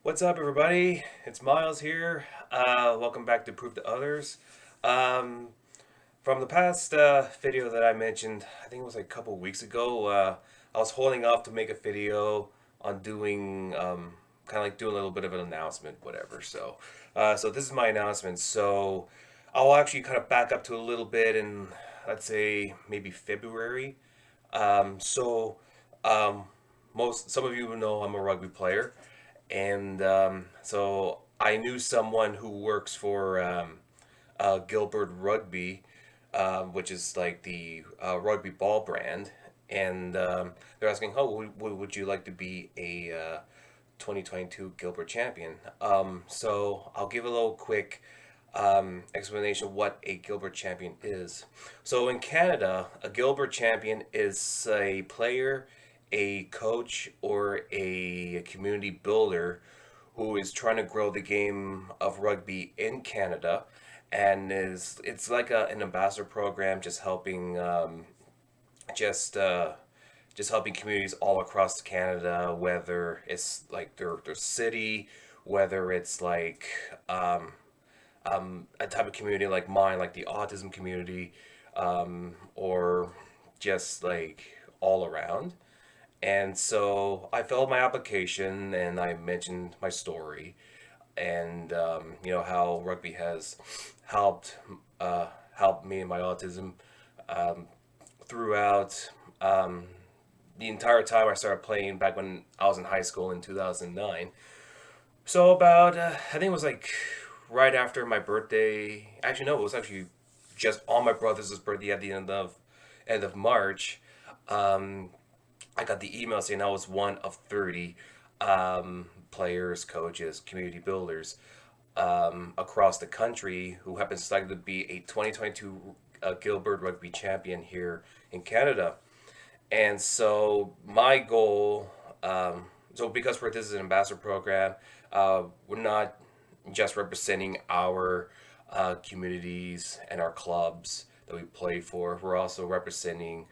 What's up, everybody? It's Miles here. Welcome back to Proof to Others. Um, from the past video that I mentioned, I think it was like a couple weeks ago, I was holding off to make a video on doing kind of like doing a little bit of an announcement, whatever. So this is my announcement. So I'll actually kind of back up to a little bit in, let's say, maybe February. Um, so um, some of you know I'm a rugby player, and so I knew someone who works for Gilbert Rugby, which is like the rugby ball brand, and they're asking, "Oh, would you like to be a 2022 Gilbert champion?" So I'll give a little quick explanation of what a Gilbert champion is. So in Canada, a Gilbert champion is a player, a coach, or a community builder who is trying to grow the game of rugby in Canada, and is it's like an ambassador program, just helping just uh, just helping communities all across Canada, whether it's like their city, whether it's like um, a type of community like mine, like the autism community, or just like all around. And so I filled my application and I mentioned my story and how rugby has helped helped me and my autism um, throughout the entire time I started playing back when I was in high school in 2009. So about I think it was like right after my birthday. Actually, no, it was actually just on my brother's birthday at the end of March. Um, I got the email saying I was one of 30 players, coaches, community builders across the country who have been selected to be a 2022 Gilbert Rugby champion here in Canada. And so my goal, so because this is an ambassador program, we're not just representing our communities and our clubs that we play for. We're also representing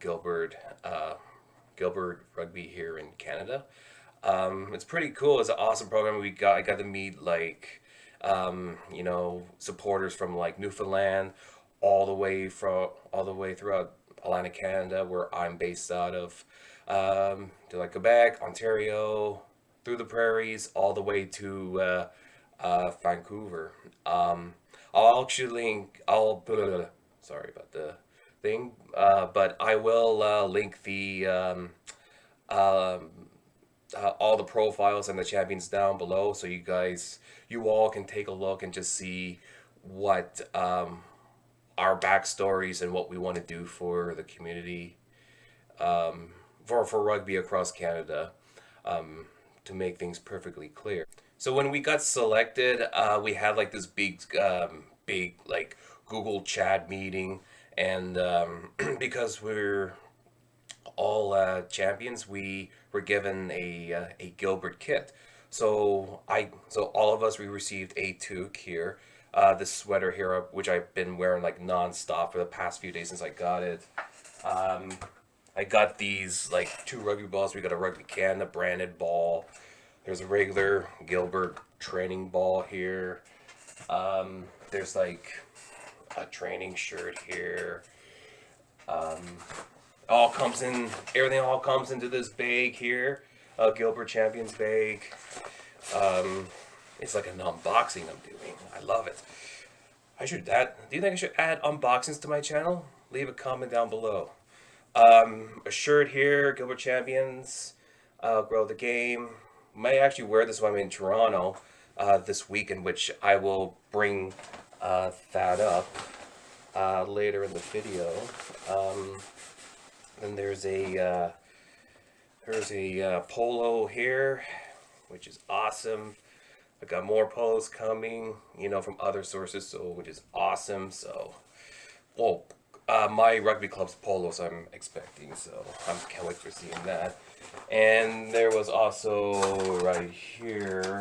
Gilbert, Gilbert Rugby here in Canada. It's pretty cool. It's an awesome program. I got to meet like supporters from like Newfoundland, all the way throughout Atlantic Canada, where I'm based out of, to like Quebec, Ontario, through the prairies, all the way to Vancouver. I'll actually link. Sorry about the thing, but I will link the um, all the profiles and the champions down below, so you all can take a look and just see what our backstories and what we want to do for the community, for rugby across Canada, to make things perfectly clear. So when we got selected, we had like this big like Google chat meeting, and because we're all champions, we were given a Gilbert kit. So all of us, we received a toque here, this sweater here, which I've been wearing like nonstop for the past few days since I got it. Um, I got these like two rugby balls. We got a rugby can, a branded ball. There's a regular Gilbert training ball here. There's like a training shirt here. Um, all comes in Everything all comes into this bag here, a Gilbert Champions bag. um it's like an unboxing I'm doing. I love it. Do you think I should add unboxings to my channel? Leave a comment down below. A shirt here, Gilbert Champions, grow the game. May actually wear this when I'm in Toronto this weekend, which I will bring that up later in the video. um then there's a polo here, which is awesome. I got more polos coming, from other sources, so which is awesome. So, well, my rugby club's polos I'm expecting, so I can't wait for seeing that. And there was also right here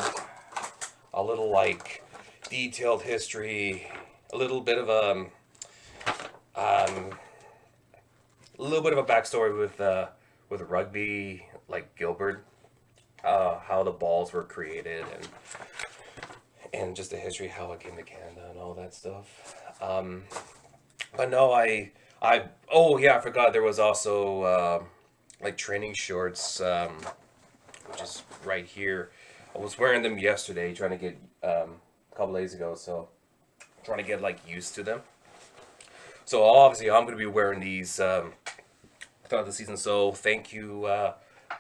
a little like detailed history, a little bit of um, a little bit of a backstory with rugby, like Gilbert. how the balls were created, and just the history how it came to Canada and all that stuff. But no, oh yeah, I forgot there was also like training shorts, which is right here. I was wearing them yesterday, trying to get a couple days ago, so trying to get like used to them. So obviously, I'm going to be wearing these throughout the season. So thank you,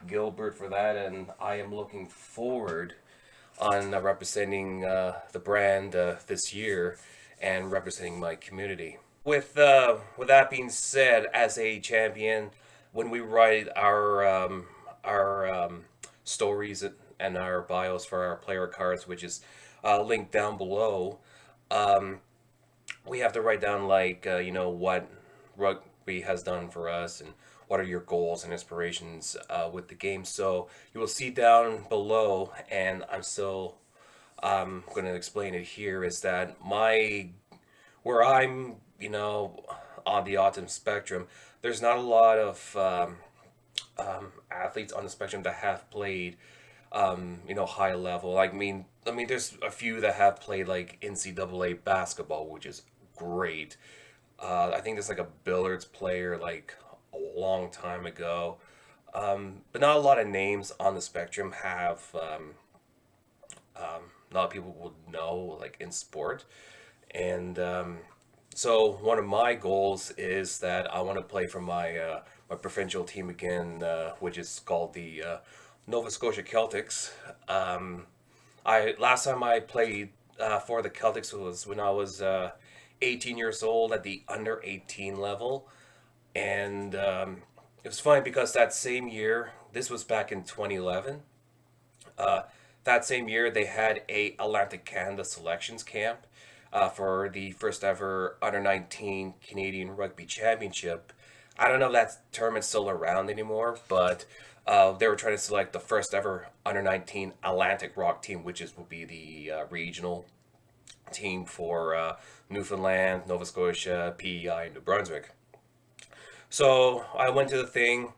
Gilbert, for that, and I am looking forward on representing the brand this year and representing my community. With that being said, as a champion, when we write our stories and our bios for our player cards, which is linked down below, um, we have to write down like what rugby has done for us and what are your goals and inspirations with the game. So you will see down below, and I'm still going to explain it here. Is that my where I'm on the autism spectrum? There's not a lot of athletes on the spectrum that have played high level. I mean, there's a few that have played like NCAA basketball, which is great. I think there's like a billiards player like a long time ago. But not a lot of names on the spectrum have not a lot of people would know like in sport. And so one of my goals is that I want to play for my provincial team again, which is called the Nova Scotia Celtics. Um, I last time I played for the Celtics was when I was 18 years old at the under 18 level, and it was funny because that same year, this was back in 2011. Uh, that same year, they had a Atlantic Canada selections camp for the first ever under 19 Canadian Rugby Championship. I don't know if that tournament's still around anymore, but they were trying to select the first ever under 19 Atlantic Rock team, which is would be the regional team for Newfoundland, Nova Scotia, PEI, and New Brunswick. So I went to the thing,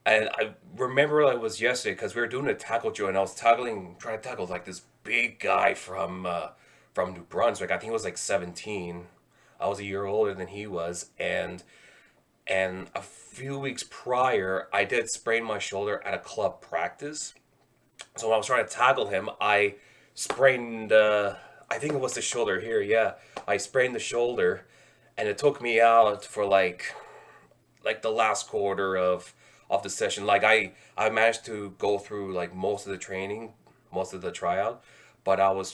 and I remember it was yesterday because we were doing a tackle drill, and I was trying to tackle like this big guy from New Brunswick. I think he was like 17. I was a year older than he was, and a few weeks prior, I did sprain my shoulder at a club practice. So when I was trying to tackle him, I sprained. I think it was the shoulder here. Yeah, I sprained the shoulder, and it took me out for like the last quarter of the session. Like I managed to go through like most of the training, most of the tryout, but I was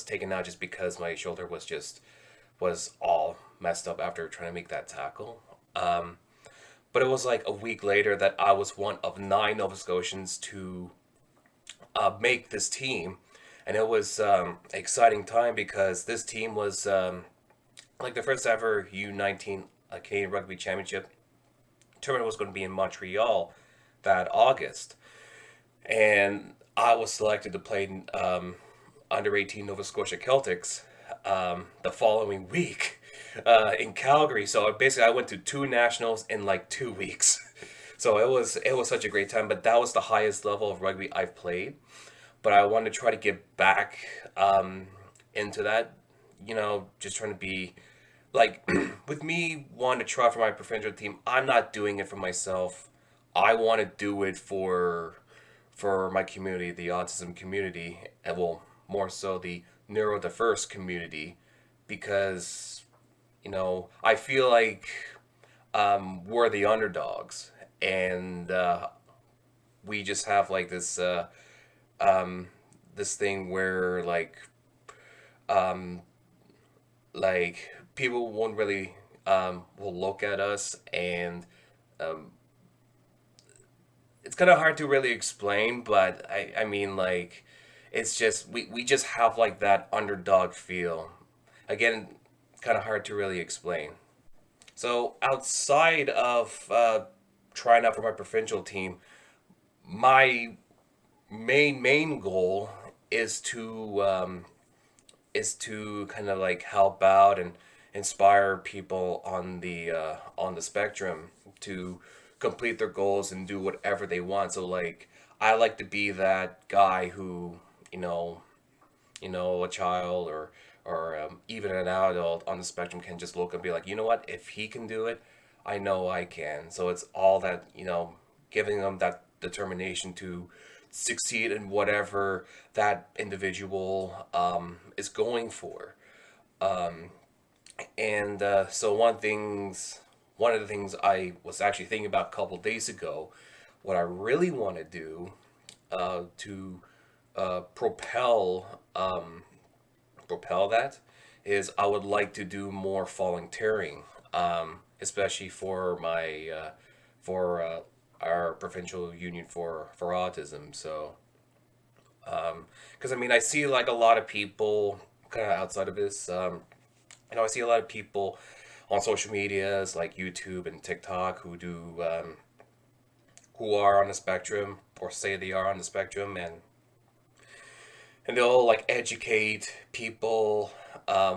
taken out just because my shoulder was all messed up after trying to make that tackle. Um, but it was like a week later that I was one of nine Nova Scotians to make this team, and it was exciting time because this team was like the first ever U19 Canadian Rugby Championship tournament was going to be in Montreal that August, and I was selected to play under 18 Nova Scotia Celtics the following week in Calgary. So basically, I went to two nationals in like 2 weeks. So it was such a great time. But that was the highest level of rugby I've played. But I wanted to try to get back into that. Just trying to be like with me wanting to try for my provincial team. I'm not doing it for myself. I want to do it for my community, the autism community, and well, more so the neurodiverse community, because I feel like we're the underdogs, and we just have like um, this thing where um, like people won't really will look at us, and um, it's kind of hard to really explain, but I mean like it's just we just have like that underdog feel. Again, kind of hard to really explain. So outside of trying out for my provincial team, my main goal is to kind of like help out and inspire people on the spectrum to complete their goals and do whatever they want. So like I like to be that guy who, you know, a child or even an adult on the spectrum can just look and be like, you know what, if he can do it, I know I can. So it's all that, giving them that determination to succeed in whatever that individual is going for. And so one of the things I was actually thinking about a couple days ago, what I really want to do to propel that is I would like to do more volunteering, especially for my for our provincial union for autism. So, because I mean, I see like a lot of people kind of outside of this. I see a lot of people on social medias like YouTube and TikTok who are on the spectrum or say they are on the spectrum, and they'll like educate people,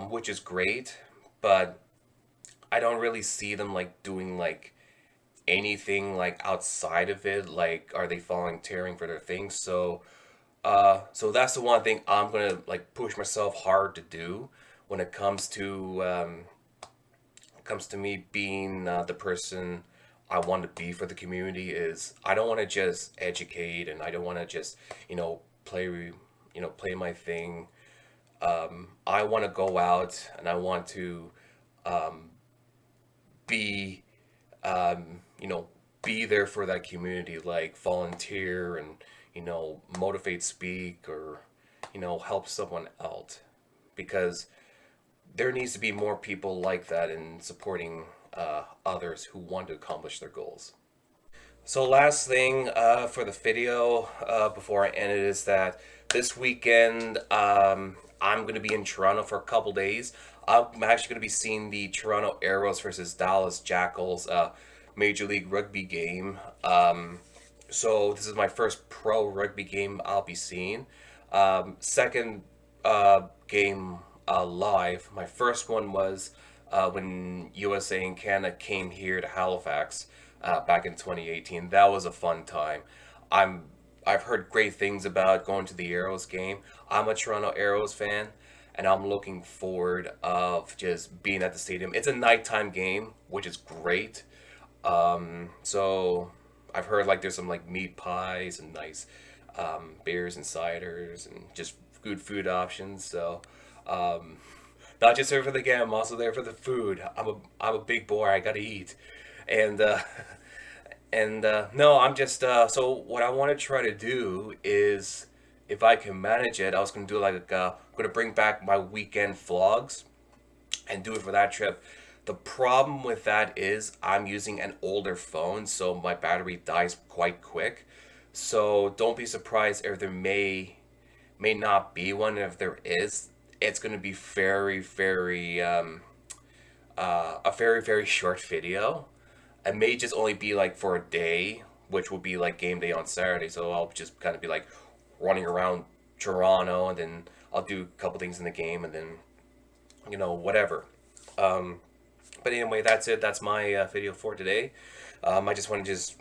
which is great, but I don't really see them like doing like anything like outside of it. Like, are they volunteering for their things? So that's the one thing I'm gonna like push myself hard to do when it comes to me being the person I want to be for the community. Is I don't want to just educate, and I don't want to just play my thing. I want to go out and I want to be you know be there for that community, like volunteer and motivate, speak, or help someone out, because there needs to be more people like that in supporting others who want to accomplish their goals. So last thing for the video before I end it is that this weekend I'm going to be in Toronto for a couple days. I'm actually going to be seeing the Toronto Arrows versus Dallas Jackals Major League Rugby game. So this is my first pro rugby game I'll be seeing. Second game live. My first one was when USA and Canada came here to Halifax back in 2018. That was a fun time. I'm I've heard great things about going to the Arrows game. I'm a Toronto Arrows fan, and I'm looking forward of just being at the stadium. It's a nighttime game, which is great. So I've heard like there's some like meat pies and nice beers and ciders and just good food options. So um, not just there for the game, I'm also there for the food. I'm a big boy. I gotta eat, and no, I'm just so what I want to try to do is, if I can manage it, I was gonna do like gonna bring back my weekend vlogs and do it for that trip. The problem with that is I'm using an older phone, so my battery dies quite quick. So don't be surprised if there may not be one. If there is, it's going to be a very short video. It may just only be like for a day, which will be like game day on Saturday. So I'll just kind of be like running around Toronto, and then I'll do a couple things in the game, and then whatever. Um, but anyway, that's it. That's my video for today. I just want to just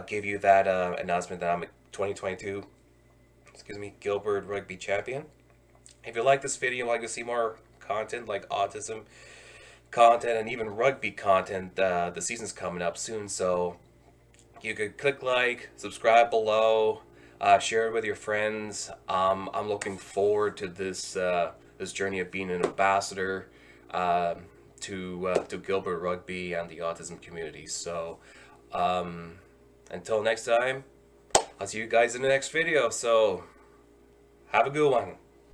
give you that announcement that I'm a 2022, excuse me, Gilbert rugby champion. If you like this video, like to see more content like autism content and even rugby content, the season's coming up soon. So you could click like, subscribe below, share it with your friends. I'm looking forward to this journey of being an ambassador to Gilbert Rugby and the autism community. So until next time, I'll see you guys in the next video. So have a good one.